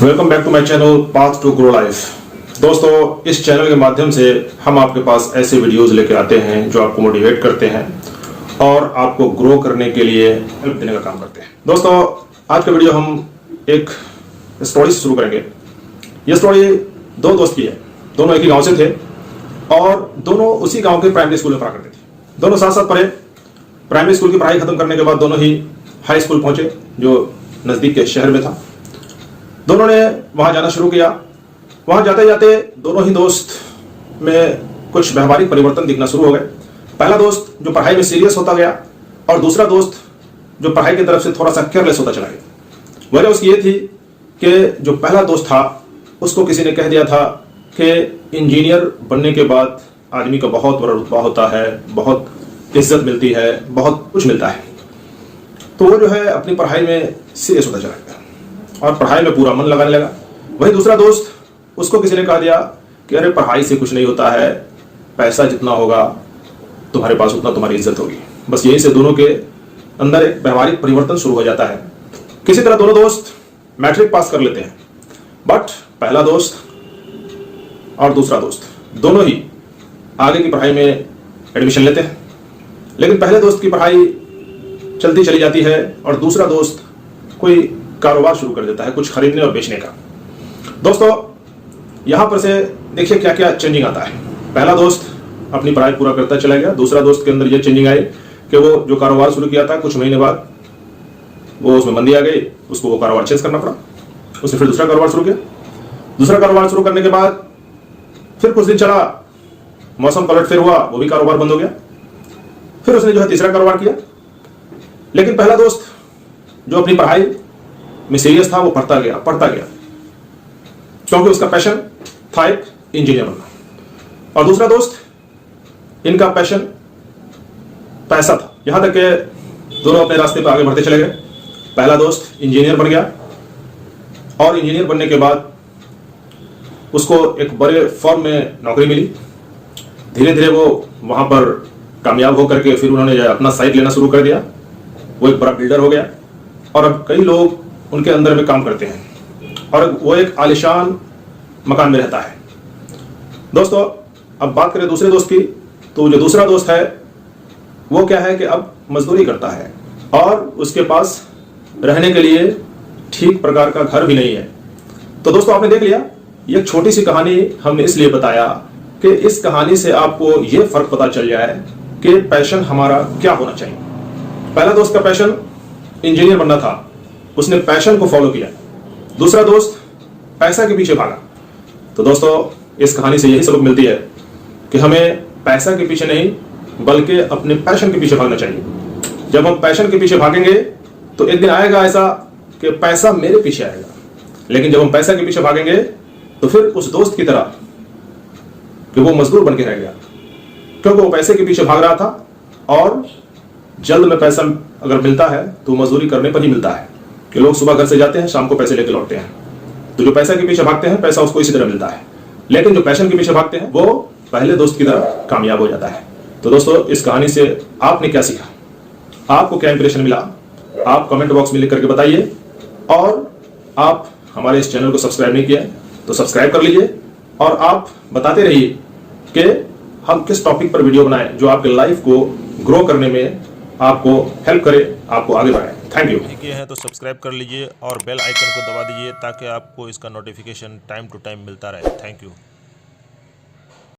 Welcome back to my channel path to grow life. दोस्तों, इस channel के माध्यम से हम आपके पास ऐसे वीडियोस लेके आते हैं जो आपको मोटिवेट करते हैं और आपको ग्रो करने के लिए हेल्प देने का काम करते हैं। दोस्तों, आज का वीडियो हम एक स्टोरी से शुरू करेंगे। यह स्टोरी दो दोस्त की है। दोनों एक ही गांव से थे और दोनों उसी गांव के प्राइमरी स्कूल में पढ़ा करते थे। दोनों साथ साथ पढ़े। प्राइमरी स्कूल की पढ़ाई खत्म करने के बाद दोनों ही हाई स्कूल पहुंचे जो नजदीक के शहर में था। दोनों ने वहां जाना शुरू किया। वहां जाते जाते दोनों ही दोस्त में कुछ व्यवहारिक परिवर्तन दिखना शुरू हो गए। पहला दोस्त जो पढ़ाई में सीरियस होता गया और दूसरा दोस्त जो पढ़ाई की तरफ से थोड़ा सा केयरलेस होता चला गया। वजह उसकी ये थी कि जो पहला दोस्त था उसको किसी ने कह दिया था कि इंजीनियर बनने के बाद आदमी का बहुत बड़ा रुतबा होता है, बहुत इज्जत मिलती है, बहुत कुछ मिलता है। तो वो जो है अपनी पढ़ाई में सीरियस होता चला गया और पढ़ाई में पूरा मन लगाने लगा। वही दूसरा दोस्त, उसको किसी ने कहा दिया कि अरे पढ़ाई से कुछ नहीं होता है, पैसा जितना होगा तुम्हारे पास उतना तुम्हारी इज्जत होगी। बस यहीं से दोनों के अंदर एक व्यवहारिक परिवर्तन शुरू हो जाता है। किसी तरह दोनों दोस्त मैट्रिक पास कर लेते हैं, बट पहला दोस्त और दूसरा दोस्त दोनों ही आगे की पढ़ाई में एडमिशन लेते हैं। लेकिन पहले दोस्त की पढ़ाई चलती चली जाती है और दूसरा दोस्त कोई कारोबार शुरू कर देता है, कुछ खरीदने और बेचने का। दोस्तों, यहां पर से देखिए क्या क्या चेंजिंग आता है। पहला दोस्त अपनी पढ़ाई पूरा करता चला गया। दूसरा दोस्त के अंदर यह चेंजिंग आई कि वो जो कारोबार शुरू किया था कुछ महीने बाद वो उसमें मंदी आ गई, उसको वो कारोबार चेंज करना पड़ा। उसने फिर दूसरा कारोबार शुरू किया। दूसरा कारोबार शुरू करने के बाद फिर कुछ दिन चला, मौसम पलट फिर हुआ, वो भी कारोबार बंद हो गया। फिर उसने जो है तीसरा कारोबार किया। लेकिन पहला दोस्त जो अपनी पढ़ाई में सीरियस था वो पढ़ता गया क्योंकि उसका पैशन था एक इंजीनियर बनना। और दूसरा दोस्त, इनका पैशन पैसा था। यहां तक कि दोनों अपने रास्ते पर आगे बढ़ते चले गए। पहला दोस्त इंजीनियर बन गया और इंजीनियर बनने के बाद उसको एक बड़े फर्म में नौकरी मिली। धीरे धीरे वो वहां पर कामयाब होकर के फिर उन्होंने अपना साइट लेना शुरू कर दिया। वो एक बड़ा बिल्डर हो गया और अब कई लोग उनके अंदर में काम करते हैं और वो एक आलिशान मकान में रहता है। दोस्तों, अब बात करें दूसरे दोस्त की, तो जो दूसरा दोस्त है वो क्या है कि अब मजदूरी करता है और उसके पास रहने के लिए ठीक प्रकार का घर भी नहीं है। तो दोस्तों, आपने देख लिया, ये छोटी सी कहानी हमने इसलिए बताया कि इस कहानी से आपको ये फर्क पता चल जाए कि पैशन हमारा क्या होना चाहिए। पहला दोस्त का पैशन इंजीनियर बनना था, उसने पैशन को फॉलो किया। दूसरा दोस्त पैसा के पीछे भागा। तो दोस्तों, इस कहानी से यही सबक मिलती है कि हमें पैसा के पीछे नहीं बल्कि अपने पैशन के पीछे भागना चाहिए। जब हम पैशन के पीछे भागेंगे तो एक दिन आएगा ऐसा कि पैसा मेरे पीछे आएगा। लेकिन जब हम पैसा के पीछे भागेंगे तो फिर उस दोस्त की तरह कि वो मजदूर बन के रह गया, क्योंकि वो पैसे के पीछे भाग रहा था और जल्द में पैसा अगर मिलता है तो मजदूरी करने पर ही मिलता है। कि लोग सुबह घर से जाते हैं, शाम को पैसे लेके लौटते हैं। तो जो पैसा के पीछे भागते हैं पैसा उसको इसी तरह मिलता है। लेकिन जो पैशन के पीछे भागते हैं वो पहले दोस्त की तरह कामयाब हो जाता है। तो दोस्तों, इस कहानी से आपने क्या सीखा, आपको क्या इंप्रेशन मिला, आप कमेंट बॉक्स में लिख करके बताइए। और आप हमारे इस चैनल को सब्सक्राइब नहीं किया तो सब्सक्राइब कर लीजिए और आप बताते रहिए कि हम किस टॉपिक पर वीडियो बनाएं जो आपके लाइफ को ग्रो करने में आपको हेल्प करे, आपको आगे बढ़ाए। Thank you. किए हैं तो सब्सक्राइब कर लीजिए और बेल आइकन को दबा दीजिए ताकि आपको इसका नोटिफिकेशन टाइम टू टाइम मिलता रहे। Thank you.